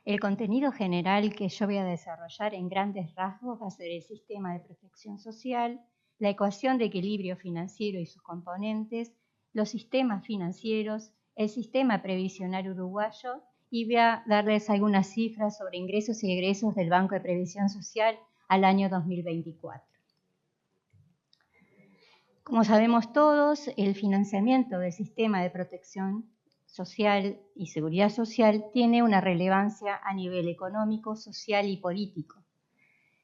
El contenido general que yo voy a desarrollar en grandes rasgos va a ser el sistema de protección social, la ecuación de equilibrio financiero y sus componentes, los sistemas financieros, el sistema previsional uruguayo y voy a darles algunas cifras sobre ingresos y egresos del Banco de Previsión Social al año 2024. Como sabemos todos, el financiamiento del sistema de protección social y seguridad social tiene una relevancia a nivel económico, social y político.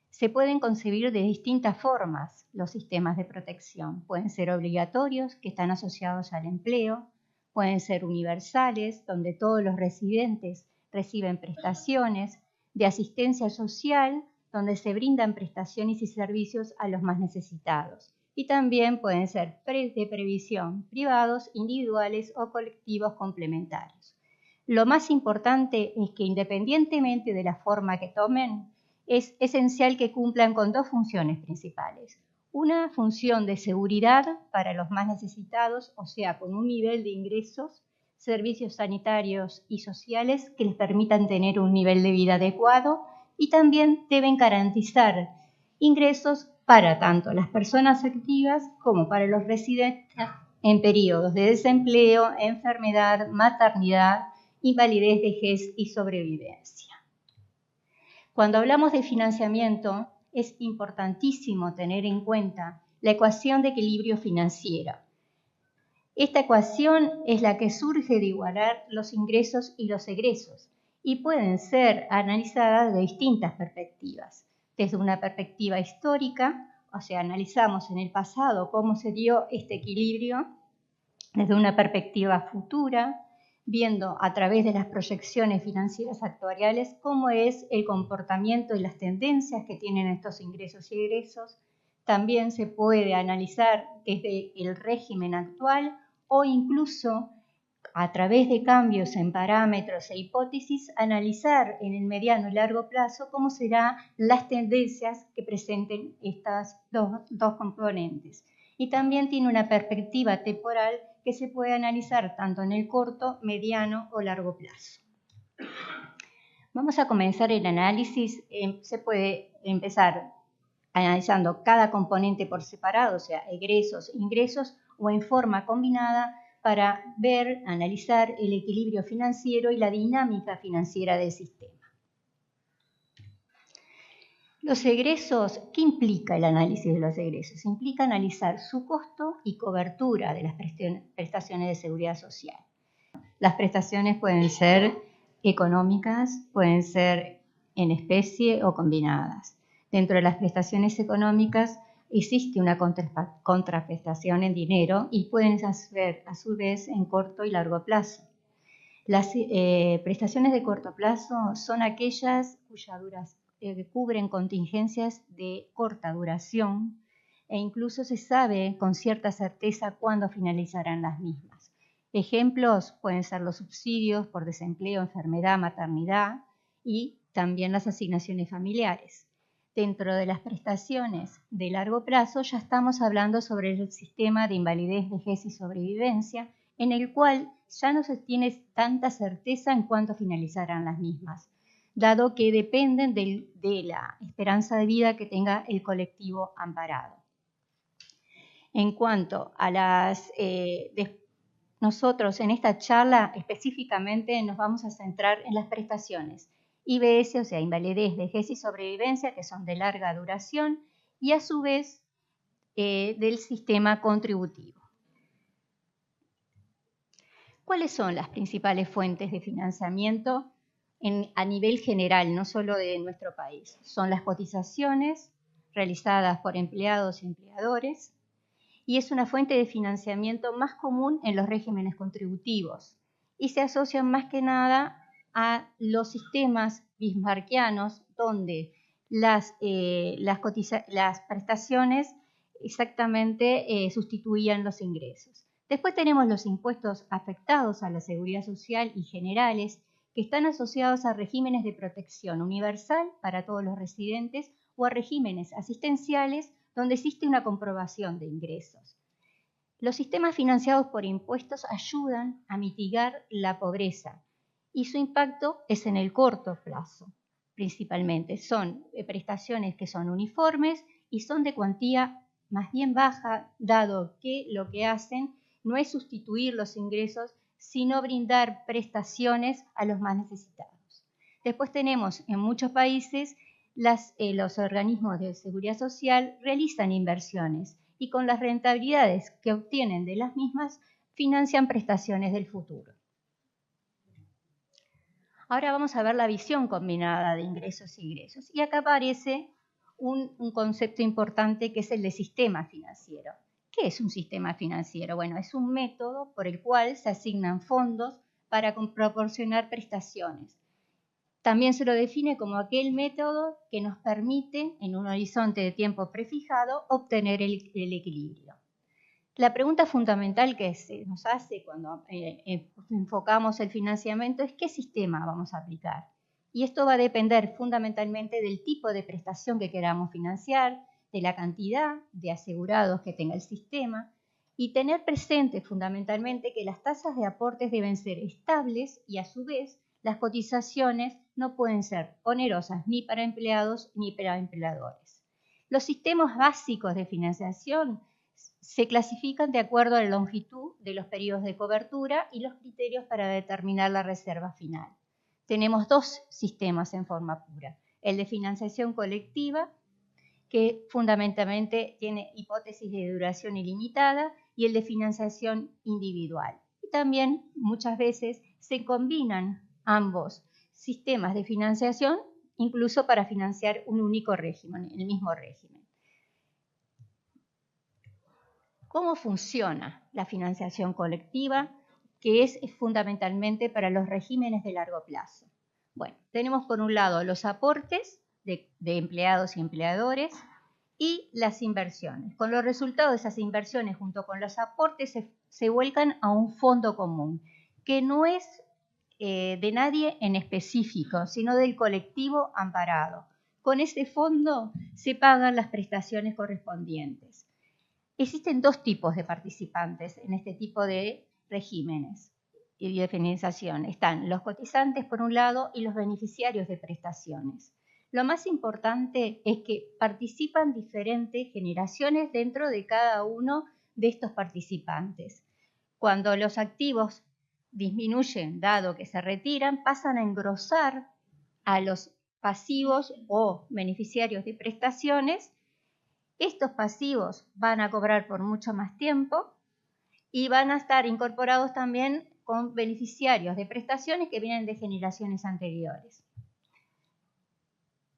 Se pueden concebir de distintas formas los sistemas de protección. Pueden ser obligatorios, que están asociados al empleo, pueden ser universales, donde todos los residentes reciben prestaciones, de asistencia social, donde se brindan prestaciones y servicios a los más necesitados. Y también pueden ser de previsión privados, individuales o colectivos complementarios. Lo más importante es que independientemente de la forma que tomen, es esencial que cumplan con dos funciones principales. Una función de seguridad para los más necesitados, o sea, con un nivel de ingresos, servicios sanitarios y sociales que les permitan tener un nivel de vida adecuado, y también deben garantizar ingresos para tanto las personas activas como para los residentes en periodos de desempleo, enfermedad, maternidad, invalidez, vejez y sobrevivencia. Cuando hablamos de financiamiento, es importantísimo tener en cuenta la ecuación de equilibrio financiero. Esta ecuación es la que surge de igualar los ingresos y los egresos y pueden ser analizadas de distintas perspectivas. Desde una perspectiva histórica, o sea, analizamos en el pasado cómo se dio este equilibrio, desde una perspectiva futura, viendo a través de las proyecciones financieras actuariales cómo es el comportamiento y las tendencias que tienen estos ingresos y egresos. También se puede analizar desde el régimen actual o incluso a través de cambios en parámetros e hipótesis, analizar en el mediano y largo plazo cómo serán las tendencias que presenten estas dos componentes. Y también tiene una perspectiva temporal que se puede analizar tanto en el corto, mediano o largo plazo. Vamos a comenzar el análisis. Se puede empezar analizando cada componente por separado, o sea, egresos, ingresos, o en forma combinada para ver, analizar el equilibrio financiero y la dinámica financiera del sistema. Los egresos, ¿qué implica el análisis de los egresos? Implica analizar su costo y cobertura de las prestaciones de seguridad social. Las prestaciones pueden ser económicas, pueden ser en especie o combinadas. Dentro de las prestaciones económicas existe una contraprestación en dinero y pueden ser a su vez en corto y largo plazo. Las prestaciones de corto plazo son aquellas que cubren contingencias de corta duración e incluso se sabe con cierta certeza cuándo finalizarán las mismas. Ejemplos pueden ser los subsidios por desempleo, enfermedad, maternidad y también las asignaciones familiares. Dentro de las prestaciones de largo plazo ya estamos hablando sobre el sistema de invalidez, vejez y sobrevivencia, en el cual ya no se tiene tanta certeza en cuánto finalizarán las mismas, dado que dependen de la esperanza de vida que tenga el colectivo amparado. En cuanto a las... nosotros en esta charla específicamente nos vamos a centrar en las prestaciones IBS, o sea, invalidez, vejez y sobrevivencia, que son de larga duración, y a su vez del sistema contributivo. ¿Cuáles son las principales fuentes de financiamiento a nivel general, no solo de nuestro país? Son las cotizaciones realizadas por empleados y empleadores, y es una fuente de financiamiento más común en los regímenes contributivos y se asocian más que nada a los sistemas bismarckianos donde las prestaciones exactamente sustituían los ingresos. Después tenemos los impuestos afectados a la seguridad social y generales que están asociados a regímenes de protección universal para todos los residentes o a regímenes asistenciales donde existe una comprobación de ingresos. Los sistemas financiados por impuestos ayudan a mitigar la pobreza y su impacto es en el corto plazo, principalmente. Son prestaciones que son uniformes y son de cuantía más bien baja, dado que lo que hacen no es sustituir los ingresos, sino brindar prestaciones a los más necesitados. Después tenemos en muchos países los organismos de seguridad social realizan inversiones y con las rentabilidades que obtienen de las mismas financian prestaciones del futuro. Ahora vamos a ver la visión combinada de ingresos y egresos. Y acá aparece un concepto importante que es el de sistema financiero. ¿Qué es un sistema financiero? Bueno, es un método por el cual se asignan fondos para proporcionar prestaciones. También se lo define como aquel método que nos permite, en un horizonte de tiempo prefijado, obtener el equilibrio. La pregunta fundamental que se nos hace cuando enfocamos el financiamiento es ¿qué sistema vamos a aplicar? Y esto va a depender fundamentalmente del tipo de prestación que queramos financiar, de la cantidad de asegurados que tenga el sistema y tener presente fundamentalmente que las tasas de aportes deben ser estables y a su vez las cotizaciones no pueden ser onerosas ni para empleados ni para empleadores. Los sistemas básicos de financiación se clasifican de acuerdo a la longitud de los periodos de cobertura y los criterios para determinar la reserva final. Tenemos dos sistemas en forma pura, el de financiación colectiva, que fundamentalmente tiene hipótesis de duración ilimitada, y el de financiación individual. Y también muchas veces se combinan ambos sistemas de financiación, incluso para financiar un único régimen, el mismo régimen. ¿Cómo funciona la financiación colectiva? Que es fundamentalmente para los regímenes de largo plazo. Bueno, tenemos por un lado los aportes de empleados y empleadores y las inversiones. Con los resultados de esas inversiones junto con los aportes se vuelcan a un fondo común, que no es de nadie en específico, sino del colectivo amparado. Con ese fondo se pagan las prestaciones correspondientes. Existen dos tipos de participantes en este tipo de regímenes y de financiación. Están los cotizantes por un lado y los beneficiarios de prestaciones. Lo más importante es que participan diferentes generaciones dentro de cada uno de estos participantes. Cuando los activos disminuyen, dado que se retiran, pasan a engrosar a los pasivos o beneficiarios de prestaciones. Estos pasivos van a cobrar por mucho más tiempo y van a estar incorporados también con beneficiarios de prestaciones que vienen de generaciones anteriores.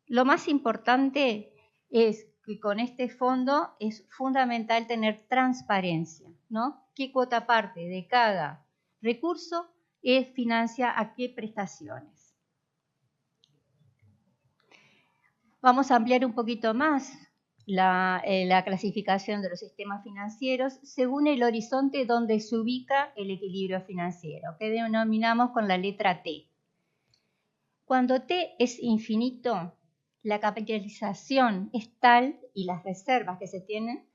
Lo más importante es que con este fondo es fundamental tener transparencia, ¿no? ¿Qué cuota parte de cada recurso financia a qué prestaciones? Vamos a ampliar un poquito más la clasificación de los sistemas financieros según el horizonte donde se ubica el equilibrio financiero, que denominamos con la letra T. Cuando T es infinito, la capitalización es tal, y las reservas que se tienen,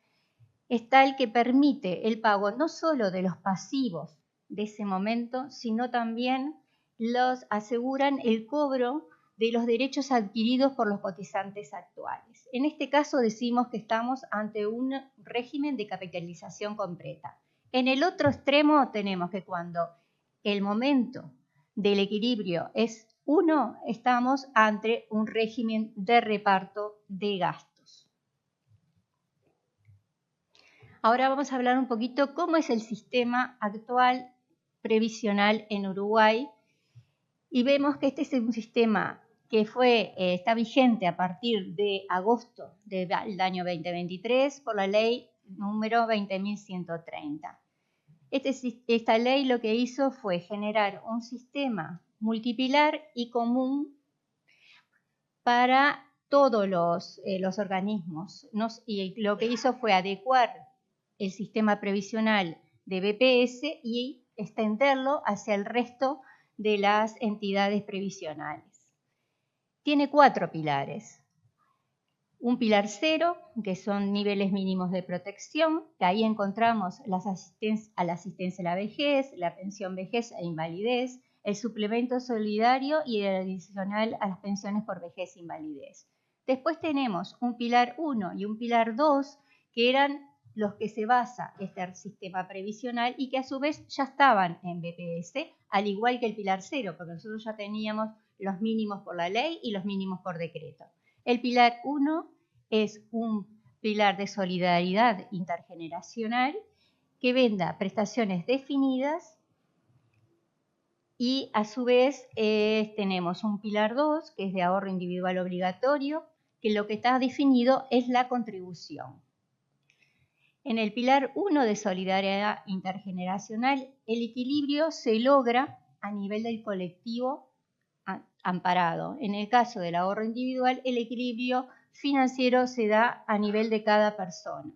es tal que permite el pago no solo de los pasivos de ese momento, sino también los aseguran el cobro de los derechos adquiridos por los cotizantes actuales. En este caso decimos que estamos ante un régimen de capitalización completa. En el otro extremo tenemos que cuando el momento del equilibrio es 1, estamos ante un régimen de reparto de gastos. Ahora vamos a hablar un poquito cómo es el sistema actual previsional en Uruguay y vemos que este es un sistema que está vigente a partir de agosto del año 2023 por la ley número 20.130. Esta ley lo que hizo fue generar un sistema multipilar y común para todos los organismos, y lo que hizo fue adecuar el sistema previsional de BPS y extenderlo hacia el resto de las entidades previsionales. Tiene 4 pilares. Un pilar 0, que son niveles mínimos de protección, que ahí encontramos a la asistencia a la vejez, la pensión vejez e invalidez, el suplemento solidario y el adicional a las pensiones por vejez e invalidez. Después tenemos un pilar 1 y un pilar 2, que eran los que se basa este sistema previsional y que a su vez ya estaban en BPS, al igual que el pilar 0, porque nosotros ya teníamos los mínimos por la ley y los mínimos por decreto. El pilar 1 es un pilar de solidaridad intergeneracional que brinda prestaciones definidas y a su vez tenemos un pilar 2 que es de ahorro individual obligatorio, que lo que está definido es la contribución. En el pilar 1 de solidaridad intergeneracional, el equilibrio se logra a nivel del colectivo amparado. En el caso del ahorro individual, el equilibrio financiero se da a nivel de cada persona.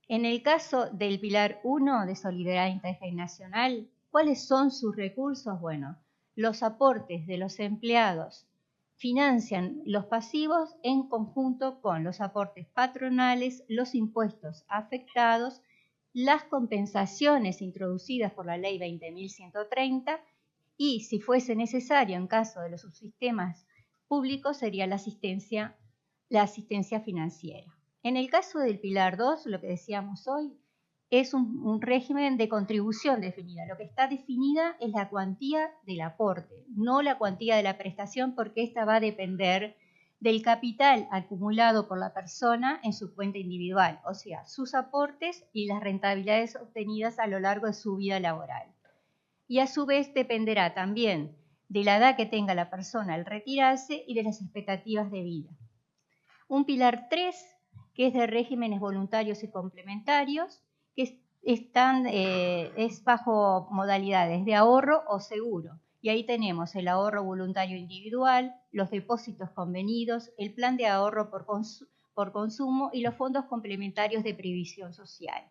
En el caso del pilar 1 de solidaridad intergeneracional, ¿cuáles son sus recursos? Bueno, los aportes de los empleados financian los pasivos en conjunto con los aportes patronales, los impuestos afectados, las compensaciones introducidas por la ley 20.130 y, si fuese necesario en caso de los subsistemas públicos, sería la asistencia financiera. En el caso del pilar 2, lo que decíamos hoy, es un régimen de contribución definida. Lo que está definida es la cuantía del aporte, no la cuantía de la prestación, porque esta va a depender del capital acumulado por la persona en su cuenta individual, o sea, sus aportes y las rentabilidades obtenidas a lo largo de su vida laboral. Y a su vez dependerá también de la edad que tenga la persona al retirarse y de las expectativas de vida. Un pilar 3, que es de regímenes voluntarios y complementarios, que es bajo modalidades de ahorro o seguro. Y ahí tenemos el ahorro voluntario individual, los depósitos convenidos, el plan de ahorro por consumo y los fondos complementarios de previsión social.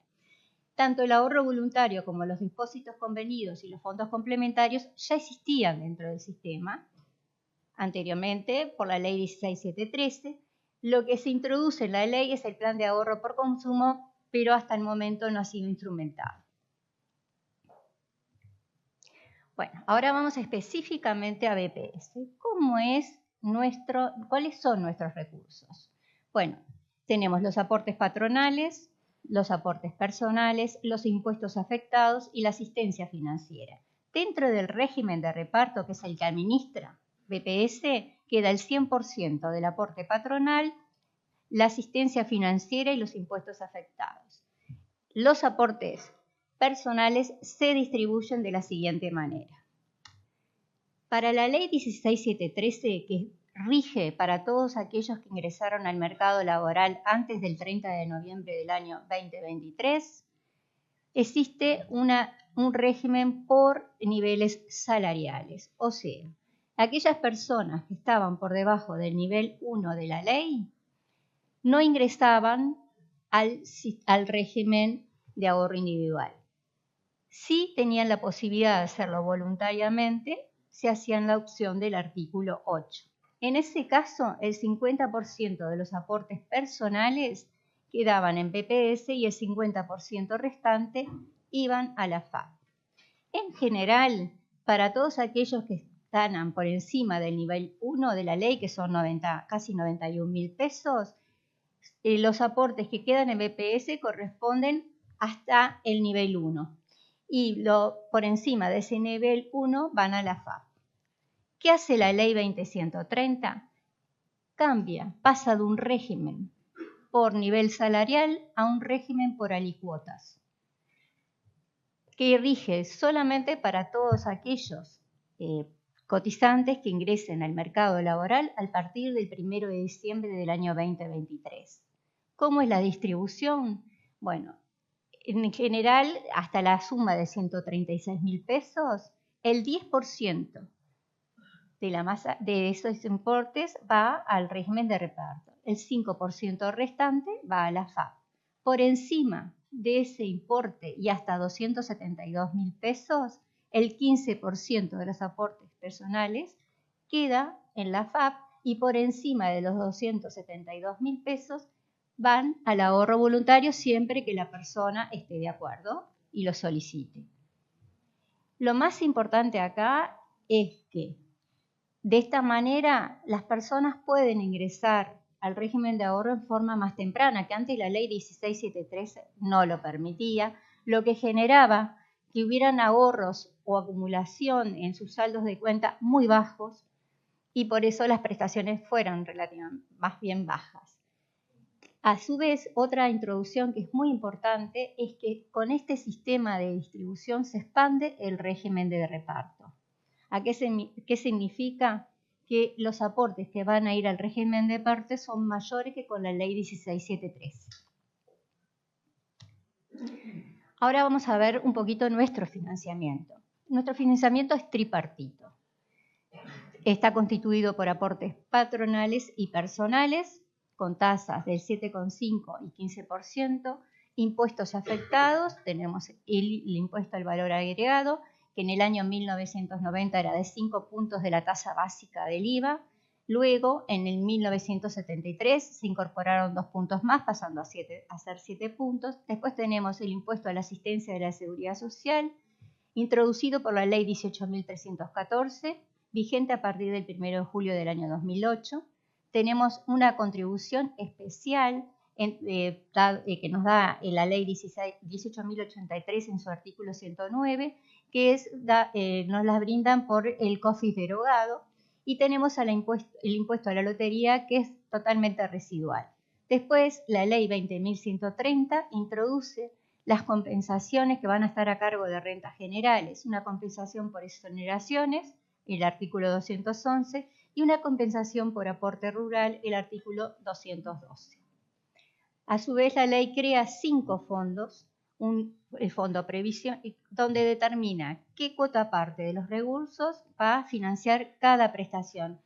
Tanto el ahorro voluntario como los depósitos convenidos y los fondos complementarios ya existían dentro del sistema anteriormente por la ley 16713. Lo que se introduce en la ley es el plan de ahorro por consumo, pero hasta el momento no ha sido instrumentado. Bueno, ahora vamos específicamente a BPS. ¿Cuáles son nuestros recursos? Bueno, tenemos los aportes patronales, los aportes personales, los impuestos afectados y la asistencia financiera. Dentro del régimen de reparto, que es el que administra BPS, queda el 100% del aporte patronal, la asistencia financiera y los impuestos afectados. Los aportes personales se distribuyen de la siguiente manera. Para la ley 16713, que rige para todos aquellos que ingresaron al mercado laboral antes del 30 de noviembre del año 2023, existe un régimen por niveles salariales. O sea, aquellas personas que estaban por debajo del nivel 1 de la ley no ingresaban al régimen de ahorro individual. Si tenían la posibilidad de hacerlo voluntariamente, se hacían la opción del artículo 8. En ese caso, el 50% de los aportes personales quedaban en BPS y el 50% restante iban a la FAP. En general, para todos aquellos que están por encima del nivel 1 de la ley, que son casi 91.000 pesos, los aportes que quedan en BPS corresponden hasta el nivel 1 y por encima de ese nivel 1 van a la FAP. ¿Qué hace la ley 20.130? Cambia, pasa de un régimen por nivel salarial a un régimen por alicuotas, que rige solamente para todos aquellos cotizantes que ingresen al mercado laboral a partir del 1 de diciembre del año 2023. ¿Cómo es la distribución? Bueno, en general, hasta la suma de 136.000 pesos, el 10% de la masa de esos importes va al régimen de reparto. El 5% restante va a la FAP. Por encima de ese importe y hasta 272.000 pesos, el 15% de los aportes personales queda en la FAP y por encima de los 272.000 pesos van al ahorro voluntario siempre que la persona esté de acuerdo y lo solicite. Lo más importante acá es que de esta manera las personas pueden ingresar al régimen de ahorro en forma más temprana, que antes la ley 1673 no lo permitía, lo que generaba que hubieran ahorros o acumulación en sus saldos de cuenta muy bajos y por eso las prestaciones fueron relativamente más bien bajas. A su vez, otra introducción que es muy importante es que con este sistema de distribución se expande el régimen de reparto. ¿Qué significa? Que los aportes que van a ir al régimen de reparto son mayores que con la ley 1673. Ahora vamos a ver un poquito nuestro financiamiento. Nuestro financiamiento es tripartito. Está constituido por aportes patronales y personales, con tasas del 7,5 y 15%, impuestos afectados, tenemos el impuesto al valor agregado, que en el año 1990 era de 5 puntos de la tasa básica del IVA, luego en el 1973 se incorporaron 2 puntos más, pasando a ser 7 puntos, después tenemos el impuesto a la asistencia de la seguridad social, introducido por la ley 18.314, vigente a partir del 1 de julio del año 2008, tenemos una contribución especial que nos da la ley 18.083 en su artículo 109, que nos la brindan por el COFIS derogado, y tenemos el impuesto a la lotería, que es totalmente residual. Después, la ley 20.130 introduce las compensaciones que van a estar a cargo de rentas generales, una compensación por exoneraciones, el artículo 211, y una compensación por aporte rural, el artículo 212. A su vez, la ley crea 5 fondos, el fondo previsión, donde determina qué cuota parte de los recursos va a financiar cada prestación.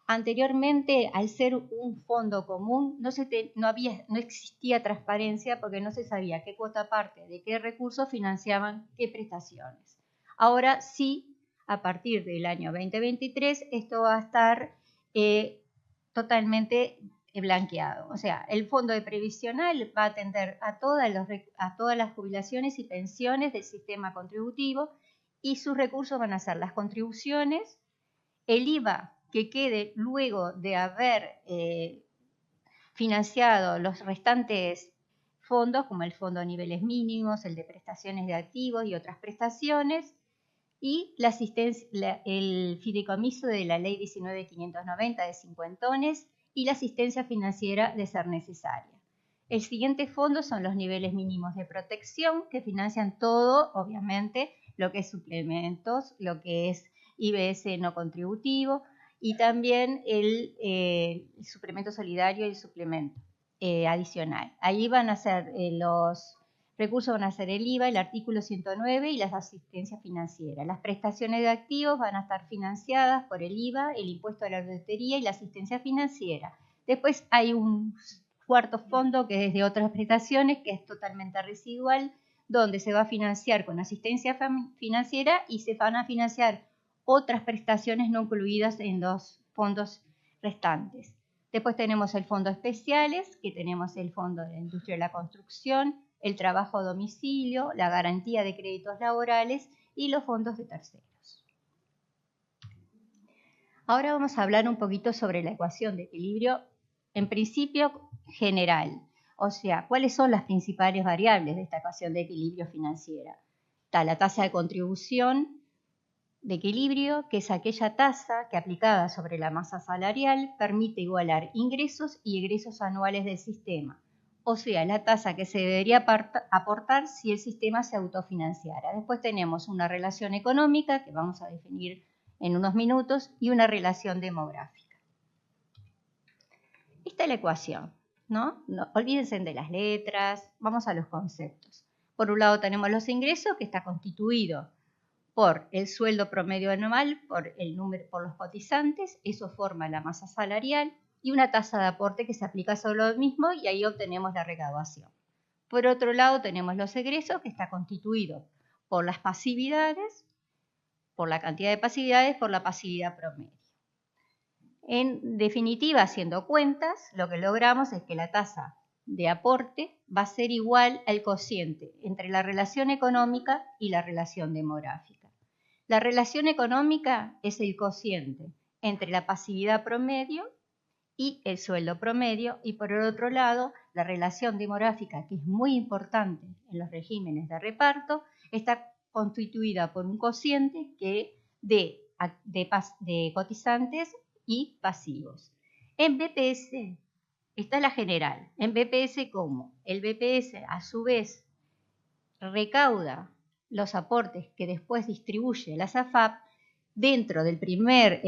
Anteriormente, al ser un fondo común, no existía transparencia porque no se sabía qué cuota parte de qué recursos financiaban qué prestaciones. Ahora sí, a partir del año 2023, esto va a estar totalmente blanqueado. O sea, el fondo de previsional va a atender a todas las jubilaciones y pensiones del sistema contributivo y sus recursos van a ser las contribuciones, el IVA que quede luego de haber financiado los restantes fondos, como el fondo de niveles mínimos, el de prestaciones de activos y otras prestaciones, y el fideicomiso de la ley 19.590 de cincuentones y la asistencia financiera de ser necesaria. El siguiente fondo son los niveles mínimos de protección, que financian todo, obviamente, lo que es suplementos, lo que es IBS no contributivo, y también el suplemento solidario y el suplemento adicional. Ahí van a ser los recursos, van a ser el IVA, el artículo 109 y las asistencias financieras. Las prestaciones de activos van a estar financiadas por el IVA, el impuesto a la lotería y la asistencia financiera. Después hay un cuarto fondo que es de otras prestaciones, que es totalmente residual, donde se va a financiar con asistencia financiera y se van a financiar otras prestaciones no incluidas en los fondos restantes. Después tenemos el fondo especiales, que tenemos el fondo de la industria de la construcción, el trabajo a domicilio, la garantía de créditos laborales y los fondos de terceros. Ahora vamos a hablar un poquito sobre la ecuación de equilibrio, en principio general, o sea, cuáles son las principales variables de esta ecuación de equilibrio financiera. Está la tasa de contribución de equilibrio, que es aquella tasa que aplicada sobre la masa salarial permite igualar ingresos y egresos anuales del sistema, o sea, la tasa que se debería aportar si el sistema se autofinanciara. Después tenemos una relación económica, que vamos a definir en unos minutos, y una relación demográfica. Esta es la ecuación, ¿no? Olvídense de las letras, vamos a los conceptos. Por un lado tenemos los ingresos, que está constituido por el sueldo promedio anual, por los cotizantes, eso forma la masa salarial, y una tasa de aporte que se aplica sobre lo mismo, y ahí obtenemos la recaudación. Por otro lado tenemos los egresos, que está constituido por las pasividades, por la cantidad de pasividades, por la pasividad promedio. En definitiva, haciendo cuentas, lo que logramos es que la tasa de aporte va a ser igual al cociente entre la relación económica y la relación demográfica. La relación económica es el cociente entre la pasividad promedio y el sueldo promedio, y por el otro lado, la relación demográfica, que es muy importante en los regímenes de reparto, está constituida por un cociente de cotizantes y pasivos. En BPS está la general. En BPS, ¿cómo? El BPS, a su vez, recauda los aportes que después distribuye la SAFAP. Dentro del primer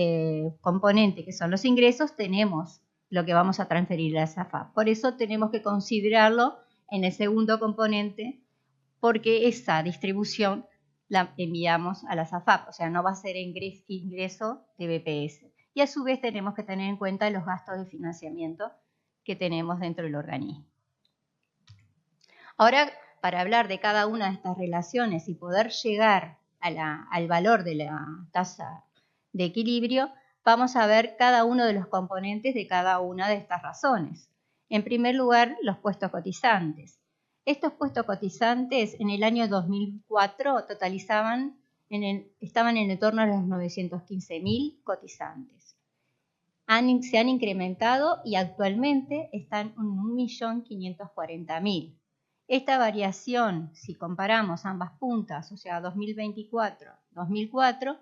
componente, que son los ingresos, tenemos lo que vamos a transferir a la SAFAP. Por eso tenemos que considerarlo en el segundo componente, porque esa distribución la enviamos a la SAFAP, o sea, no va a ser ingreso de BPS. Y a su vez tenemos que tener en cuenta los gastos de financiamiento que tenemos dentro del organismo. Ahora, para hablar de cada una de estas relaciones y poder llegar al valor de la tasa de equilibrio, vamos a ver cada uno de los componentes de cada una de estas razones. En primer lugar, los puestos cotizantes. Estos puestos cotizantes en el año 2004 estaban en el torno a los 915.000 cotizantes. Se han incrementado y actualmente están en 1.540.000. Esta variación, si comparamos ambas puntas, o sea, 2024-2004,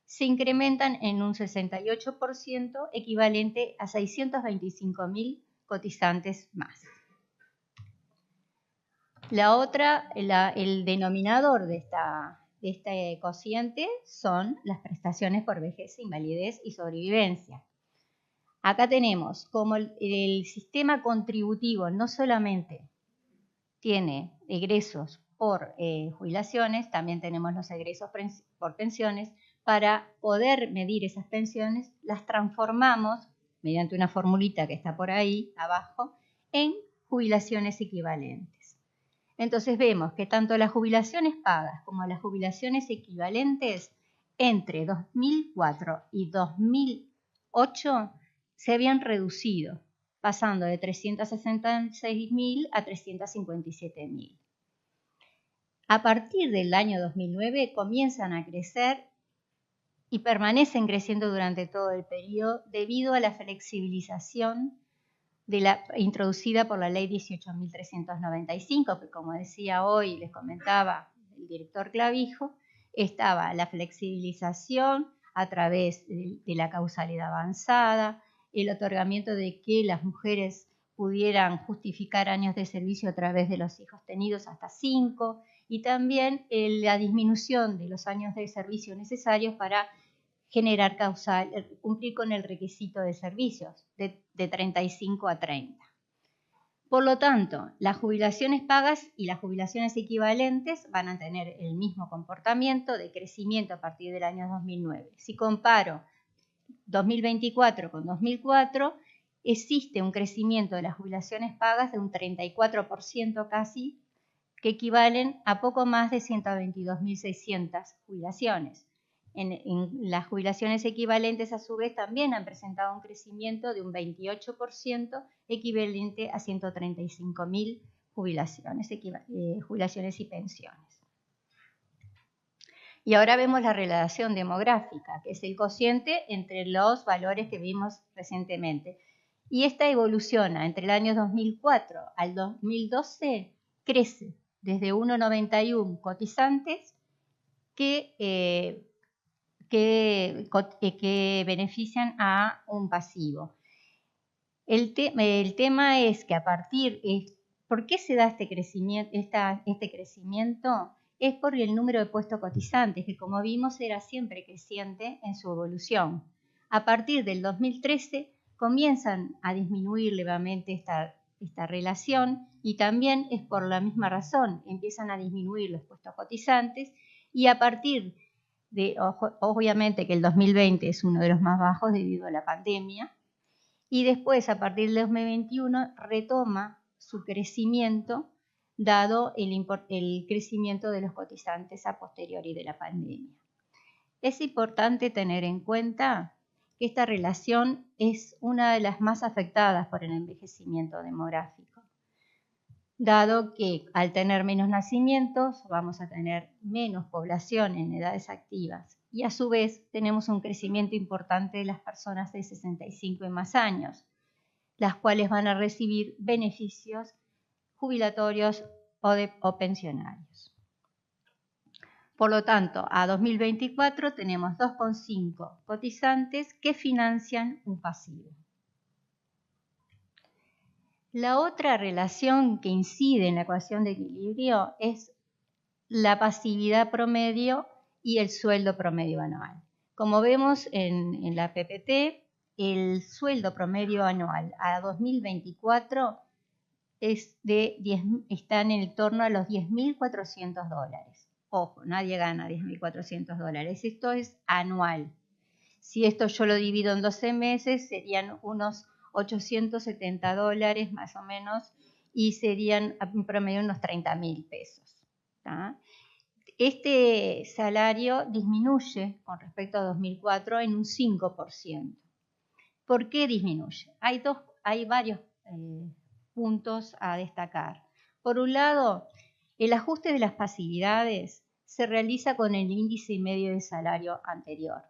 se incrementan en un 68%, equivalente a 625.000 cotizantes más. El denominador de este cociente son las prestaciones por vejez, invalidez y sobrevivencia. Acá tenemos como el sistema contributivo no solamente tiene egresos por jubilaciones, también tenemos los egresos por pensiones. Para poder medir esas pensiones, las transformamos mediante una formulita que está por ahí abajo en jubilaciones equivalentes. Entonces vemos que tanto las jubilaciones pagas como las jubilaciones equivalentes entre 2004 y 2008 se habían reducido, pasando de 366.000 a 357.000. A partir del año 2009 comienzan a crecer y permanecen creciendo durante todo el periodo debido a la flexibilización introducida por la ley 18.395, que como decía hoy, les comentaba el director Clavijo, estaba la flexibilización a través de la causalidad avanzada, el otorgamiento de que las mujeres pudieran justificar años de servicio a través de los hijos tenidos hasta 5, y también la disminución de los años de servicio necesarios para generar cumplir con el requisito de servicios de 35 a 30. Por lo tanto, las jubilaciones pagas y las jubilaciones equivalentes van a tener el mismo comportamiento de crecimiento a partir del año 2009. Si comparo 2024 con 2004, existe un crecimiento de las jubilaciones pagas de un 34% casi, que equivalen a poco más de 122.600 jubilaciones. En las jubilaciones equivalentes, a su vez, también han presentado un crecimiento de un 28%, equivalente a 135.000 jubilaciones y pensiones. Y ahora vemos la relación demográfica, que es el cociente entre los valores que vimos recientemente. Y esta evoluciona entre el año 2004 al 2012, crece desde 1,91 cotizantes que benefician a un pasivo. El tema es que ¿por qué se da este crecimiento? Este crecimiento es por el número de puestos cotizantes, que como vimos era siempre creciente en su evolución. A partir del 2013 comienzan a disminuir levemente esta relación, y también es por la misma razón, empiezan a disminuir los puestos cotizantes, y a partir obviamente que el 2020 es uno de los más bajos debido a la pandemia, y después a partir del 2021 retoma su crecimiento dado el crecimiento de los cotizantes a posteriori de la pandemia. Es importante tener en cuenta que esta relación es una de las más afectadas por el envejecimiento demográfico. dado que al tener menos nacimientos vamos a tener menos población en edades activas y a su vez tenemos un crecimiento importante de las personas de 65 y más años, las cuales van a recibir beneficios jubilatorios o pensionarios. Por lo tanto, a 2024 tenemos 2,5 cotizantes que financian un pasivo. La otra relación que incide en la ecuación de equilibrio es la pasividad promedio y el sueldo promedio anual. Como vemos en la PPT, el sueldo promedio anual a 2024 está en el torno a los $10.400. Ojo, nadie gana $10.400. Esto es anual. Si esto yo lo divido en 12 meses, serían unos $870 más o menos y serían en promedio unos 30.000 pesos. ¿Tá? Este salario disminuye con respecto a 2004 en un 5%. ¿Por qué disminuye? Hay varios puntos a destacar. Por un lado, el ajuste de las pasividades se realiza con el índice medio de salario anterior,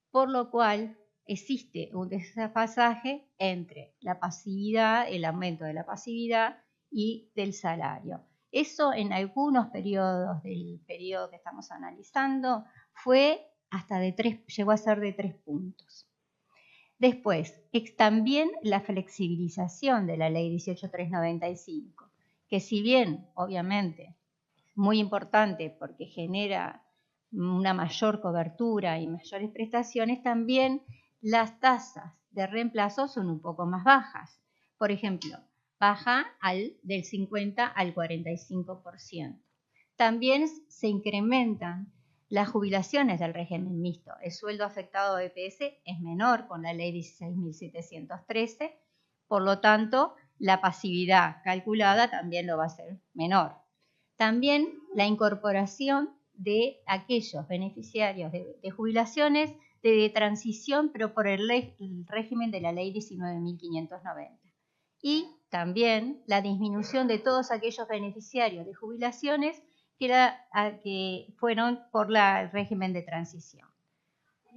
por lo cual existe un desfasaje entre la pasividad, el aumento de la pasividad y del salario. Eso en algunos periodos del periodo que estamos analizando llegó a ser de 3 puntos. Después, también la flexibilización de la ley 18.395, que si bien, obviamente, es muy importante porque genera una mayor cobertura y mayores prestaciones, también las tasas de reemplazo son un poco más bajas. Por ejemplo, baja del 50 al 45%. También se incrementan las jubilaciones del régimen mixto. El sueldo afectado de EPS es menor con la ley 16.713, por lo tanto, la pasividad calculada también lo va a ser menor. También la incorporación de aquellos beneficiarios de jubilaciones de transición, pero por el régimen de la ley 19.590. Y también la disminución de todos aquellos beneficiarios de jubilaciones que fueron por el régimen de transición.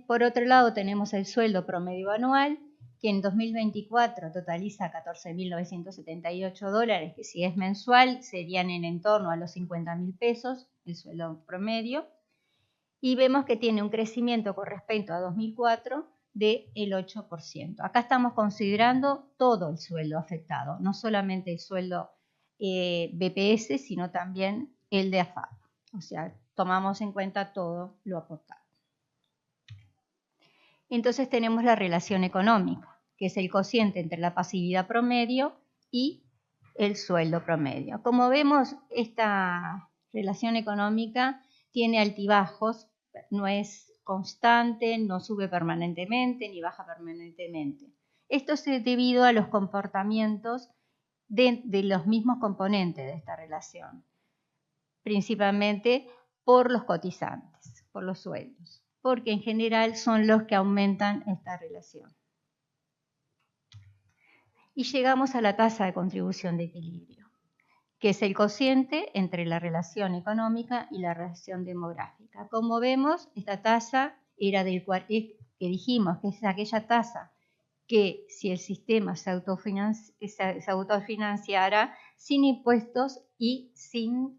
Por otro lado, tenemos el sueldo promedio anual, que en 2024 totaliza $14.978, que si es mensual serían en torno a los 50.000 pesos, el sueldo promedio, y vemos que tiene un crecimiento con respecto a 2004 del 8%. Acá estamos considerando todo el sueldo afectado, no solamente el sueldo BPS, sino también el de AFAP. O sea, tomamos en cuenta todo lo aportado. Entonces tenemos la relación económica, que es el cociente entre la pasividad promedio y el sueldo promedio. Como vemos, esta relación económica tiene altibajos, no es constante, no sube permanentemente ni baja permanentemente. Esto es debido a los comportamientos de los mismos componentes de esta relación, principalmente por los cotizantes, por los sueldos, porque en general son los que aumentan esta relación. Y llegamos a la tasa de contribución de equilibrio, que es el cociente entre la relación económica y la relación demográfica. Como vemos, esta tasa era que dijimos que es aquella tasa que si el sistema se autofinanciara sin impuestos y sin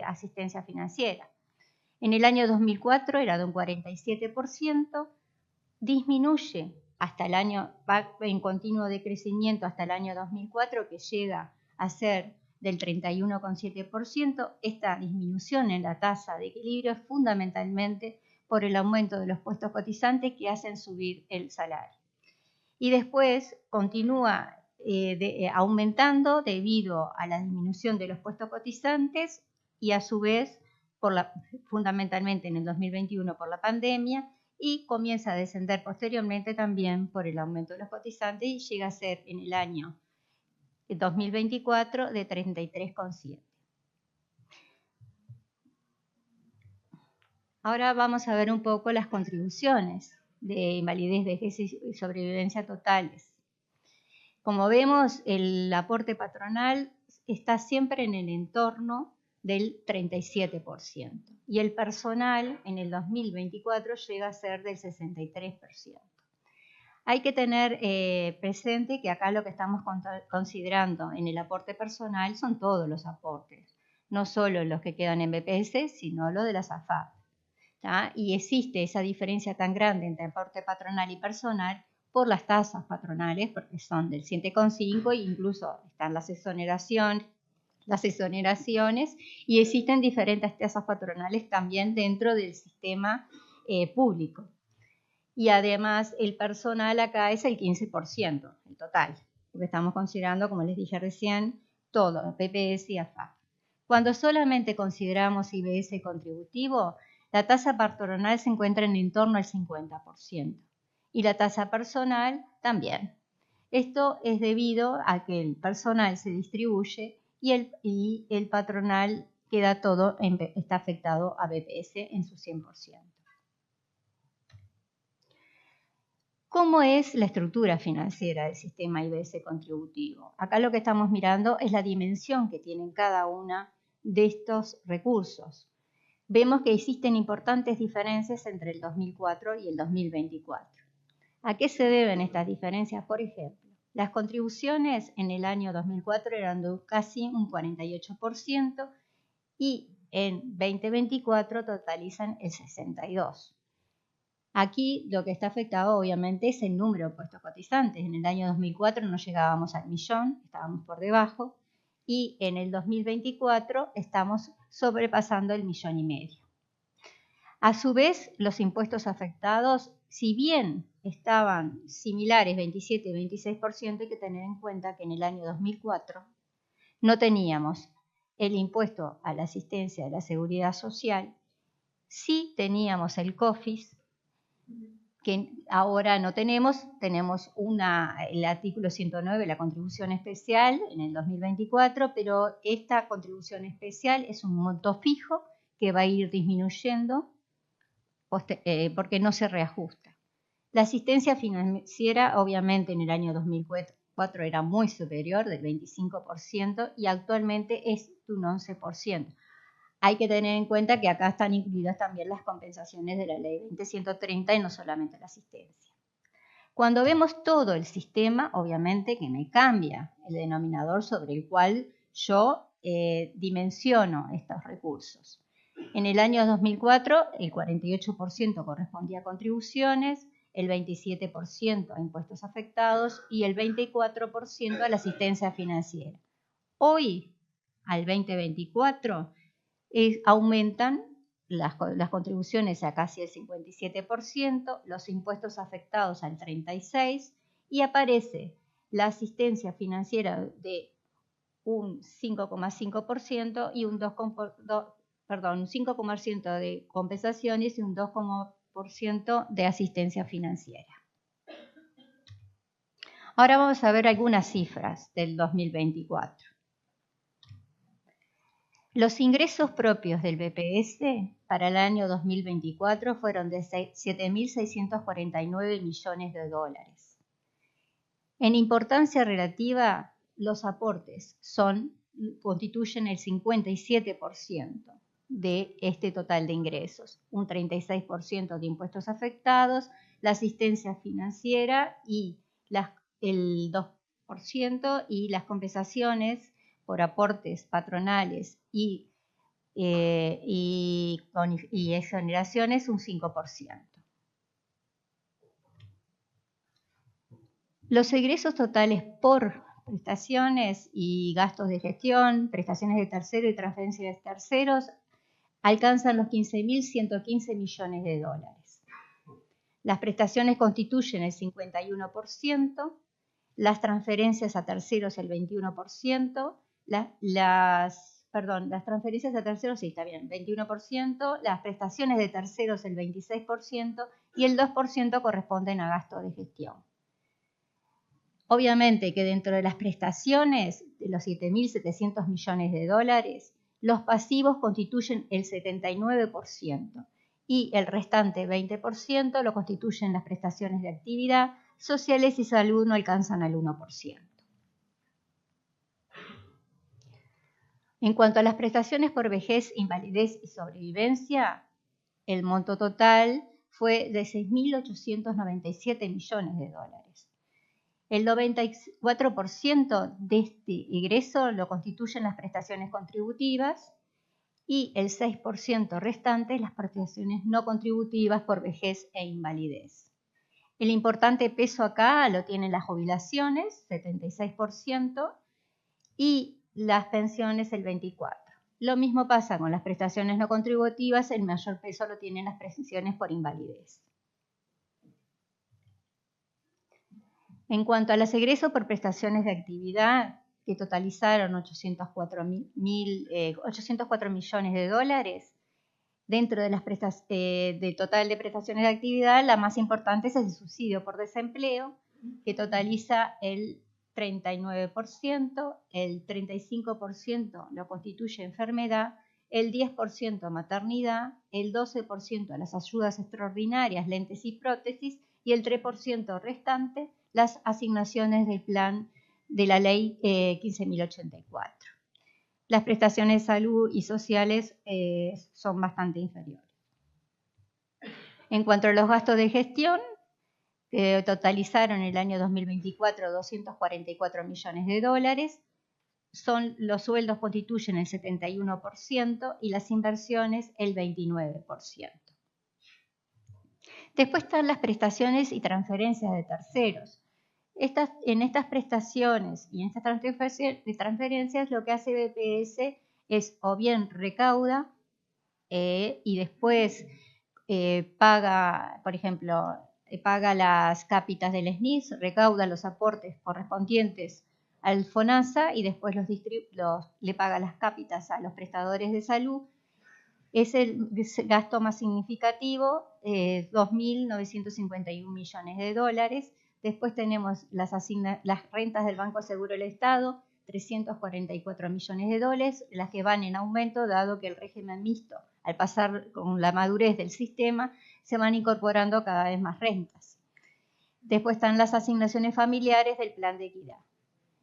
asistencia financiera. En el año 2004 era de un 47%, disminuye hasta el año, va en continuo decrecimiento hasta el año 2004, que llega a ser del 31,7%. Esta disminución en la tasa de equilibrio es fundamentalmente por el aumento de los puestos cotizantes que hacen subir el salario. Y después continúa aumentando debido a la disminución de los puestos cotizantes y a su vez, fundamentalmente en el 2021 por la pandemia, y comienza a descender posteriormente también por el aumento de los cotizantes y llega a ser en el año 2024 de 33,7. Ahora vamos a ver un poco las contribuciones de invalidez, vejez y sobrevivencia totales. Como vemos, el aporte patronal está siempre en el entorno del 37%. Y el personal en el 2024 llega a ser del 63%. Hay que tener presente que acá lo que estamos considerando en el aporte personal son todos los aportes, no solo los que quedan en BPS, sino los de las AFAP. Y existe esa diferencia tan grande entre aporte patronal y personal por las tasas patronales, porque son del 7,5 e incluso están las exoneraciones, y existen diferentes tasas patronales también dentro del sistema público. Y además el personal acá es el 15%, el total, porque estamos considerando, como les dije recién, todo, PPS y AFAP. Cuando solamente consideramos IBS contributivo, la tasa patronal se encuentra en torno al 50% y la tasa personal también. Esto es debido a que el personal se distribuye y el patronal queda todo, está afectado a BPS en su 100%. ¿Cómo es la estructura financiera del sistema IBS contributivo? Acá lo que estamos mirando es la dimensión que tienen cada una de estos recursos. Vemos que existen importantes diferencias entre el 2004 y el 2024. ¿A qué se deben estas diferencias? Por ejemplo, las contribuciones en el año 2004 eran de casi un 48% y en 2024 totalizan el 62%. Aquí lo que está afectado obviamente es el número de puestos cotizantes. En el año 2004 no llegábamos al millón, estábamos por debajo, y en el 2024 estamos sobrepasando el 1,5 millones. A su vez, los impuestos afectados, si bien estaban similares, 27 y 26%, hay que tener en cuenta que en el año 2004 no teníamos el impuesto a la asistencia de la seguridad social, sí teníamos el COFIS, que ahora no tenemos el artículo 109, la contribución especial en el 2024, pero esta contribución especial es un monto fijo que va a ir disminuyendo porque no se reajusta. La asistencia financiera obviamente en el año 2004 era muy superior, del 25%, y actualmente es de un 11%. Hay que tener en cuenta que acá están incluidas también las compensaciones de la ley 20130 y no solamente la asistencia. Cuando vemos todo el sistema, obviamente que me cambia el denominador sobre el cual yo dimensiono estos recursos. En el año 2004, el 48% correspondía a contribuciones, el 27% a impuestos afectados y el 24% a la asistencia financiera. Hoy, al 2024, aumentan las contribuciones a casi el 57%, los impuestos afectados al 36% y aparece la asistencia financiera de un 5,5% y un 5% de compensaciones y un 2% de asistencia financiera. Ahora vamos a ver algunas cifras del 2024. Los ingresos propios del BPS para el año 2024 fueron de 7.649 millones de dólares. En importancia relativa, los aportes constituyen el 57% de este total de ingresos, un 36% de impuestos afectados, la asistencia financiera y el 2% y las compensaciones por aportes patronales y exoneraciones un 5%. Los egresos totales por prestaciones y gastos de gestión, prestaciones de tercero y transferencias de terceros alcanzan los 15.115 millones de dólares. Las prestaciones constituyen el 51%, las transferencias a terceros el 21%, las transferencias a terceros, sí, está bien, 21%, las prestaciones de terceros el 26% y el 2% corresponden a gastos de gestión. Obviamente que dentro de las prestaciones de los 7.700 millones de dólares, los pasivos constituyen el 79% y el restante 20% lo constituyen las prestaciones de actividad, sociales y salud no alcanzan al 1%. En cuanto a las prestaciones por vejez, invalidez y sobrevivencia, el monto total fue de 6.897 millones de dólares. El 94% de este egreso lo constituyen las prestaciones contributivas y el 6% restante las prestaciones no contributivas por vejez e invalidez. El importante peso acá lo tienen las jubilaciones, 76%, y las pensiones, el 24%. Lo mismo pasa con las prestaciones no contributivas, el mayor peso lo tienen las prestaciones por invalidez. En cuanto a los egresos por prestaciones de actividad, que totalizaron 804 millones de dólares, dentro de las de total de prestaciones de actividad, la más importante es el subsidio por desempleo, que totaliza el 39%, el 35% lo constituye enfermedad, el 10% maternidad, el 12% las ayudas extraordinarias, lentes y prótesis, y el 3% restante las asignaciones del plan de la ley 15.084. Las prestaciones de salud y sociales son bastante inferiores. En cuanto a los gastos de gestión, que totalizaron en el año 2024 244 millones de dólares, los sueldos constituyen el 71% y las inversiones el 29%. Después están las prestaciones y transferencias de terceros. En estas prestaciones y en estas transferencias lo que hace BPS es o bien recauda y después paga, por ejemplo, paga las cápitas del SNIS, recauda los aportes correspondientes al FONASA y después le paga las cápitas a los prestadores de salud. Es el gasto más significativo, 2.951 millones de dólares. Después tenemos las rentas del Banco Seguro del Estado, 344 millones de dólares, las que van en aumento dado que el régimen mixto, al pasar con la madurez del sistema, se van incorporando cada vez más rentas. Después están las asignaciones familiares del Plan de Equidad.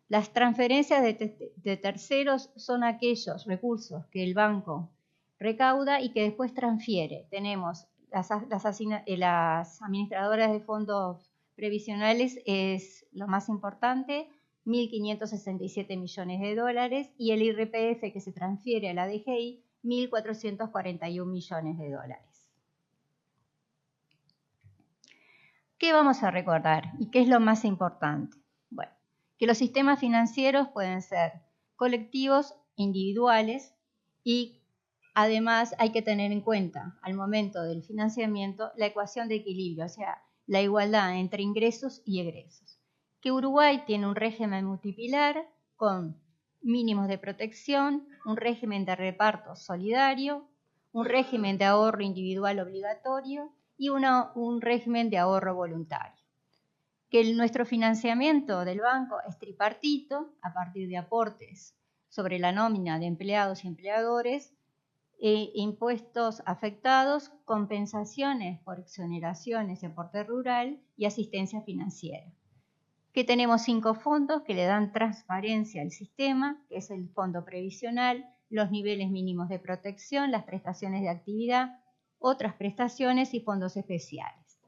Las transferencias de terceros son aquellos recursos que el banco recauda y que después transfiere. Tenemos las administradoras de fondos previsionales, es lo más importante, 1.567 millones de dólares, y el IRPF que se transfiere a la DGI, 1.441 millones de dólares. ¿Qué vamos a recordar y qué es lo más importante? Bueno, que los sistemas financieros pueden ser colectivos, individuales, y además hay que tener en cuenta al momento del financiamiento la ecuación de equilibrio, o sea, la igualdad entre ingresos y egresos. Que Uruguay tiene un régimen multipilar con mínimos de protección, un régimen de reparto solidario, un régimen de ahorro individual obligatorio y un régimen de ahorro voluntario. Que nuestro financiamiento del banco es tripartito, a partir de aportes sobre la nómina de empleados y empleadores, impuestos afectados, compensaciones por exoneraciones de aporte rural y asistencia financiera. Que tenemos 5 fondos que le dan transparencia al sistema, que es el fondo previsional, los niveles mínimos de protección, las prestaciones de actividad, otras prestaciones y fondos especiales.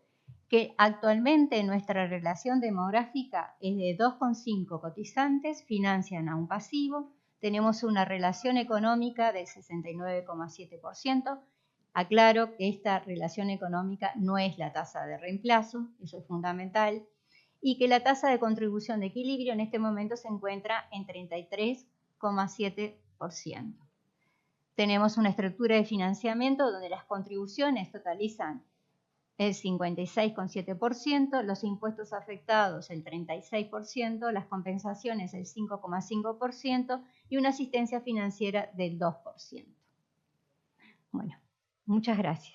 Que actualmente nuestra relación demográfica es de 2,5 cotizantes financian a un pasivo. Tenemos una relación económica del 69,7%. Aclaro que esta relación económica no es la tasa de reemplazo, eso es fundamental, y que la tasa de contribución de equilibrio en este momento se encuentra en 33,7%. Tenemos una estructura de financiamiento donde las contribuciones totalizan el 56,7%, los impuestos afectados el 36%, las compensaciones el 5,5% y una asistencia financiera del 2%. Bueno, muchas gracias.